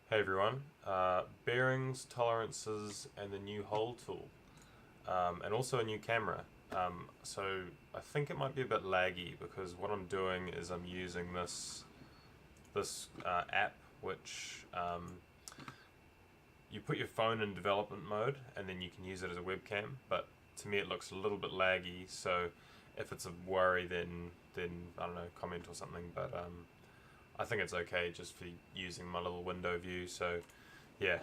Hey everyone, bearings, tolerances, and the new hole tool, and also a new camera. So I think it might be a bit laggy because what I'm doing is I'm using this app which you put your phone in development mode and then you can use it as a webcam. But to me, it looks a little bit laggy. So if it's a worry, then I don't know, comment or something. But I think it's okay just for using my little window view. So yeah,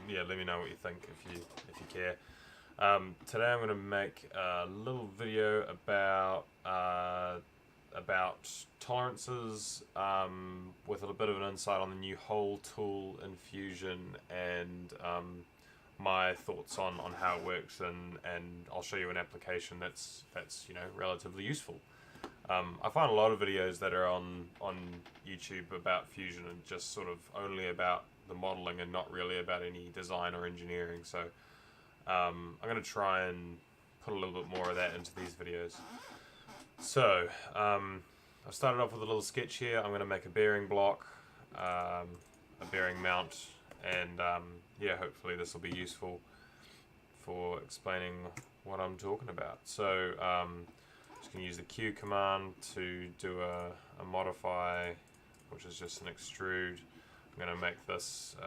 yeah. Let me know what you think if you care. Today I'm going to make a little video about tolerances, with a bit of an insight on the new hole tool in Fusion, and my thoughts on how it works, and I'll show you an application that's relatively useful. I find a lot of videos that are on YouTube about Fusion and just sort of only about the modeling and not really about any design or engineering. So I'm going to try and put a little bit more of that into these videos. So I've started off with a little sketch here. I'm going to make a bearing block, a bearing mount, and yeah, hopefully this will be useful for explaining what I'm talking about. So just going to use the Q command to do a modify, which is just an extrude. I'm going to make this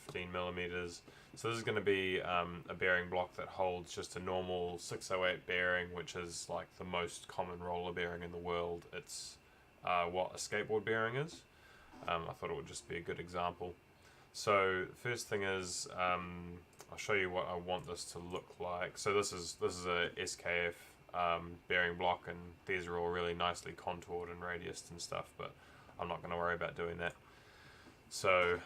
15 millimeters. So this is going to be a bearing block that holds just a normal 608 bearing, which is like the most common roller bearing in the world. It's what a skateboard bearing is. I thought it would just be a good example. So the first thing is I'll show you what I want this to look like. So this is a SKF bearing block, and these are all really nicely contoured and radiused and stuff, but I'm not going to worry about doing that. So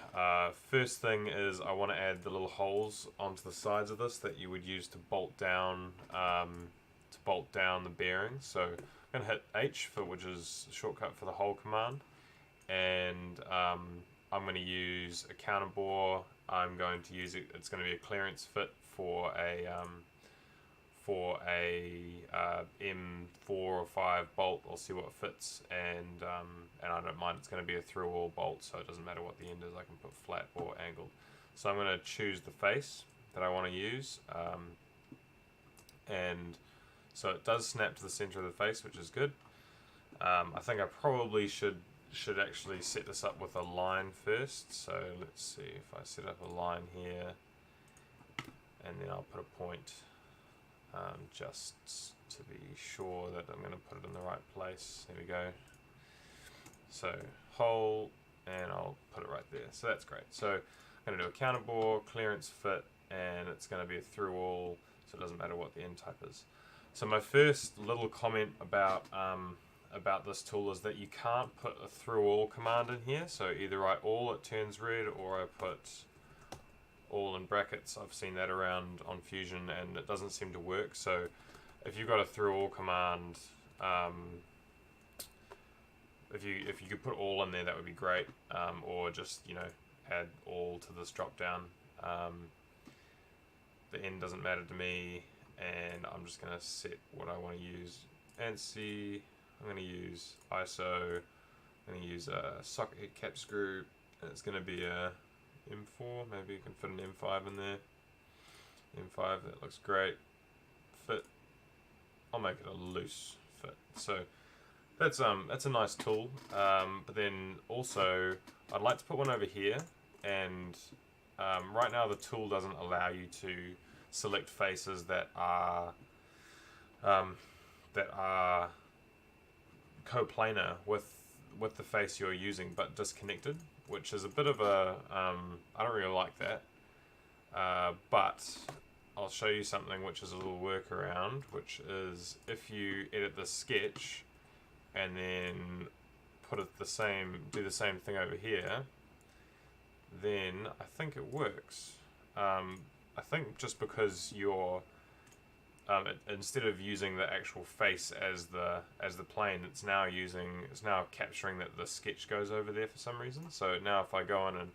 first thing is I want to add the little holes onto the sides of this that you would use to bolt down the bearing. So I'm going to hit H, which is a shortcut for the hole command, and I'm going to use a counterbore. I'm going to use it. It's going to be a clearance fit for a M4 or 5 bolt. I'll see what fits, and I don't mind. It's going to be a through-all bolt, so it doesn't matter what the end is. I can put flat or angled. So I'm going to choose the face that I want to use, and so it does snap to the center of the face, which is good. I think I probably should actually set this up with a line first. So let's see if I set up a line here, and then I'll put a point. Just to be sure that I'm going to put it in the right place. There we go. So hole, and I'll put it right there. So that's great. So I'm going to do a counterbore, clearance fit, and it's going to be a through all, so it doesn't matter what the end type is. So my first little comment about this tool is that you can't put a through all command in here. So either I all, it turns red, or I put all in brackets. I've seen that around on Fusion and it doesn't seem to work. So if you've got a through all command, if you could put all in there, that would be great. Or just add all to this drop down. The end doesn't matter to me, and I'm just going to set what I want to use. ANSI, I'm going to use ISO, I'm going to use a socket head cap screw, and it's going to be a M4, maybe you can fit an M5 in there. M5, that looks great. Fit, I'll make it a loose fit. So that's a nice tool. But then also I'd like to put one over here, and right now the tool doesn't allow you to select faces that are coplanar with the face you're using, but disconnected, which is a bit of a I don't really like that, but I'll show you something which is a little workaround, which is if you edit the sketch and then do the same thing over here, then I think it works. I think just because you're instead of using the actual face as the plane, it's now capturing that the sketch goes over there for some reason. So now if I go in and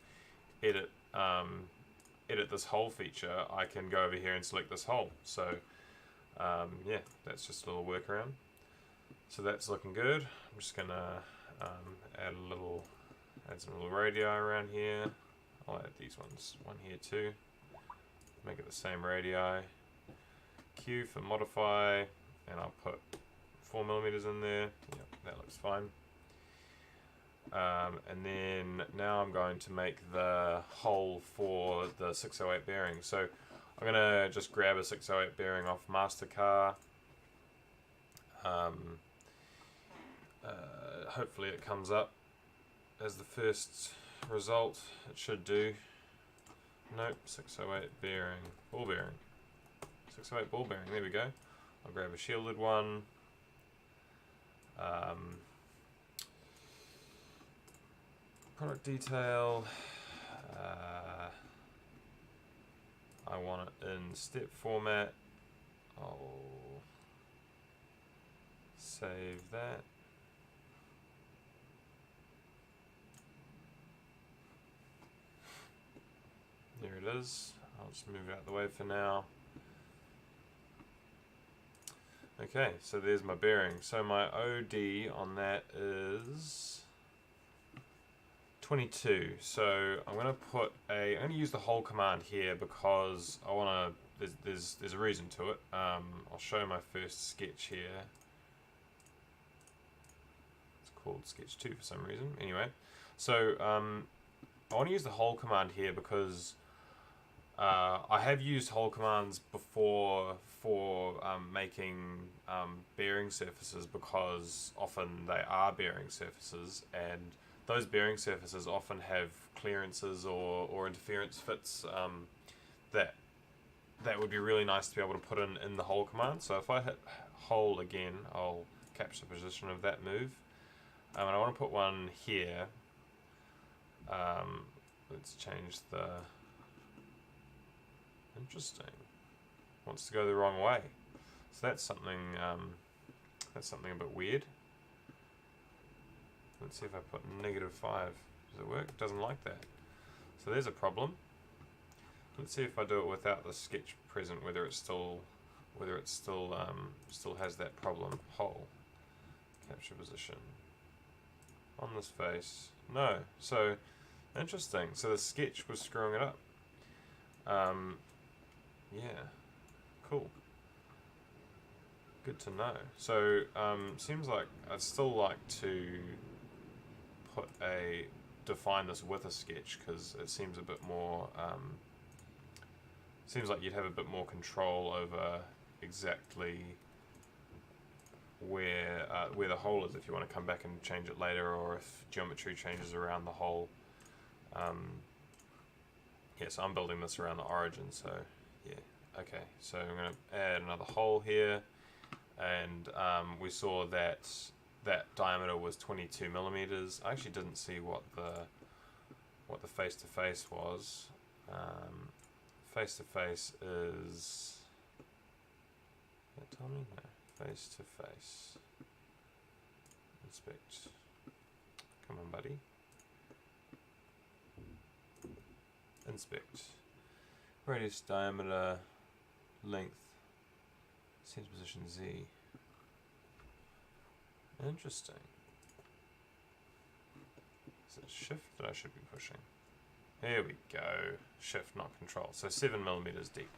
edit this hole feature, I can go over here and select this hole. So yeah, that's just a little workaround. So that's looking good. I'm just gonna add a little Add some little radii around here. I'll add these ones, one here too. Make it the same radii. Q for modify, and I'll put 4mm in there. Yep, that looks fine. And then now I'm going to make the hole for the 608 bearing. So I'm going to just grab a 608 bearing off Mastercar. Hopefully it comes up as the first result. It should do. Nope, 608 bearing, ball bearing. 608 ball bearing, there we go. I'll grab a shielded one. Product detail. I want it in step format. I'll save that. There it is. I'll just move it out of the way for now. Okay, so there's my bearing. So my OD on that is 22. So I'm going to use the whole command here because I want to, there's a reason to it. I'll show my first sketch here. It's called sketch 2 for some reason. Anyway, so I want to use the whole command here because I have used whole commands before for making bearing surfaces, because often they are bearing surfaces, and those bearing surfaces often have clearances or interference fits that would be really nice to be able to put in the whole command. So if I hit whole again, I'll capture the position of that move, and I want to put one here. Let's change the... Interesting. Wants to go the wrong way. So that's something a bit weird. Let's see if I put -5. Does it work? It doesn't like that. So there's a problem. Let's see if I do it without the sketch present, whether it still has that problem. Hole. Capture position. On this face. No. So interesting. So the sketch was screwing it up. Yeah, cool. Good to know. So, seems like I'd still like to define this with a sketch, because it seems a bit more, seems like you'd have a bit more control over exactly where the hole is if you want to come back and change it later, or if geometry changes around the hole. Yeah, so I'm building this around the origin, so yeah. Okay, so I'm going to add another hole here, and we saw that diameter was 22mm. I actually didn't see what the face-to-face was. Face-to-face is... Did that tell me? No. Face-to-face. Inspect. Come on, buddy. Inspect. Radius, diameter, length, center position Z. Interesting. Is it shift that I should be pushing? There we go. Shift, not control. So 7mm deep.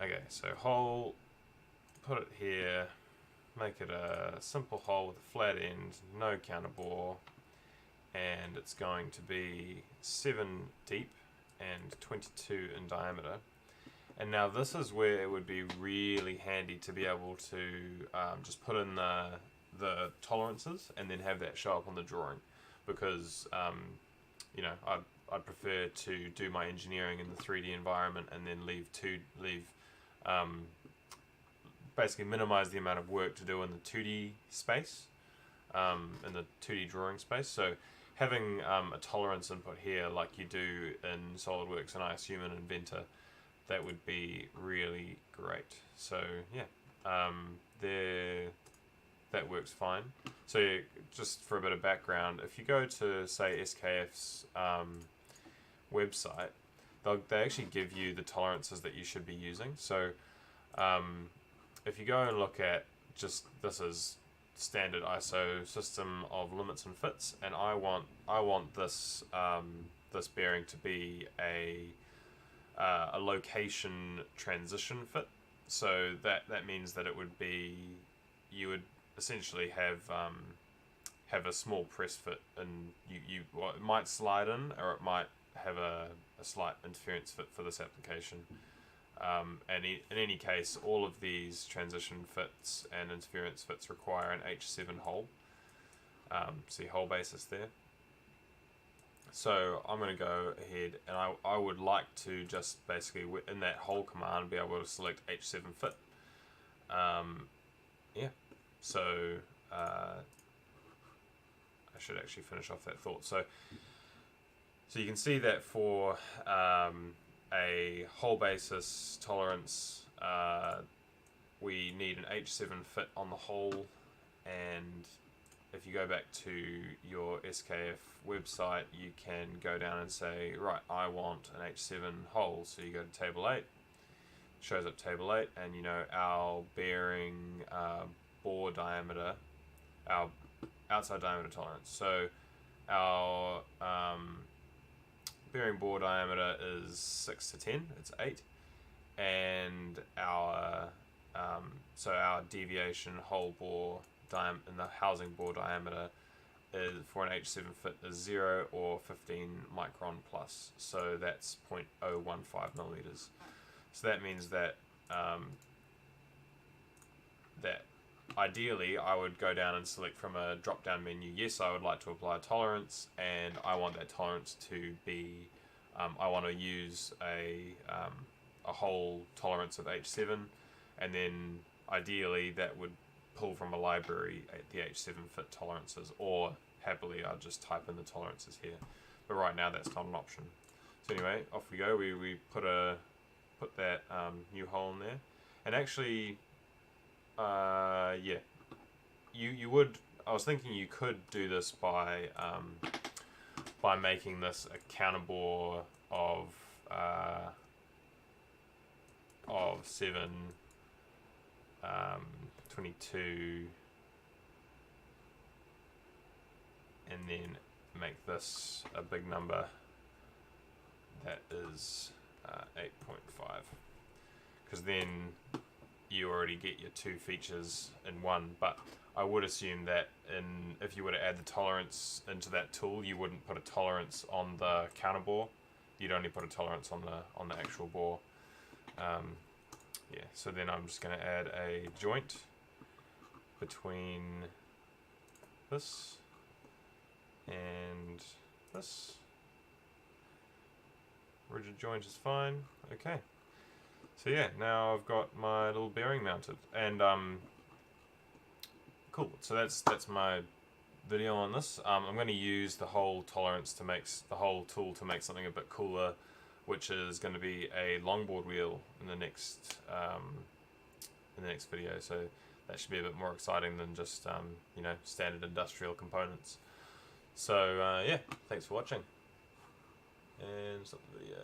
Okay, so hole, put it here, make it a simple hole with a flat end, no counterbore, and it's going to be 7 deep and 22 in diameter. And now this is where it would be really handy to be able to just put in the tolerances and then have that show up on the drawing, because you know, I'd prefer to do my engineering in the 3D environment and then basically minimize the amount of work to do in the 2D space, in the 2D drawing space. So having a tolerance input here like you do in SolidWorks and I assume in Inventor, that would be really great. So yeah, that works fine. So just for a bit of background, if you go to, say, SKF's website, they actually give you the tolerances that you should be using. So if you go and look at just, this is standard ISO system of limits and fits, and I want this this bearing to be a location transition fit. So that means that it would be, you would essentially have a small press fit, and well, it might slide in, or it might have a slight interference fit for this application. And in any case, all of these transition fits and interference fits require an H7 hole. See hole basis there. So I'm going to go ahead, and I would like to just basically in that hole command be able to select H7 fit. Yeah, so I should actually finish off that thought. So you can see that for a hole basis tolerance, we need an H7 fit on the hole, and if you go back to your SKF website, you can go down and say, right, I want an H7 hole. So you go to table 8, shows up table 8, and you know our bearing bore diameter, our outside diameter tolerance. So our bearing bore diameter is 6 to 10, it's 8, and our so our deviation hole bore in the housing bore diameter is, for an H7 fit, is 0 or 15 micron plus. So that's 0.015 millimeters. So that means that that ideally I would go down and select from a drop down menu, yes, I would like to apply a tolerance, and I want that tolerance to be, I want to use a hole tolerance of H7, and then ideally that would pull from a library at the H7 fit tolerances, or happily I'll just type in the tolerances here. But right now that's not an option. So anyway, off we go. We put that new hole in there, and actually, yeah, you would. I was thinking you could do this by making this a counterbore of 7. 22, and then make this a big number that is 8.5, because then you already get your two features in one. But I would assume that if you were to add the tolerance into that tool, you wouldn't put a tolerance on the counterbore, you'd only put a tolerance on the actual bore. Yeah, so then I'm just going to add a joint between this and this. Rigid joint is fine. Okay. So yeah, now I've got my little bearing mounted, and cool. So that's my video on this. I'm going to use the hole tolerance to make the whole tool to make something a bit cooler, which is going to be a longboard wheel in the next video. So that should be a bit more exciting than just you know, standard industrial components. So yeah, thanks for watching, and stop the video.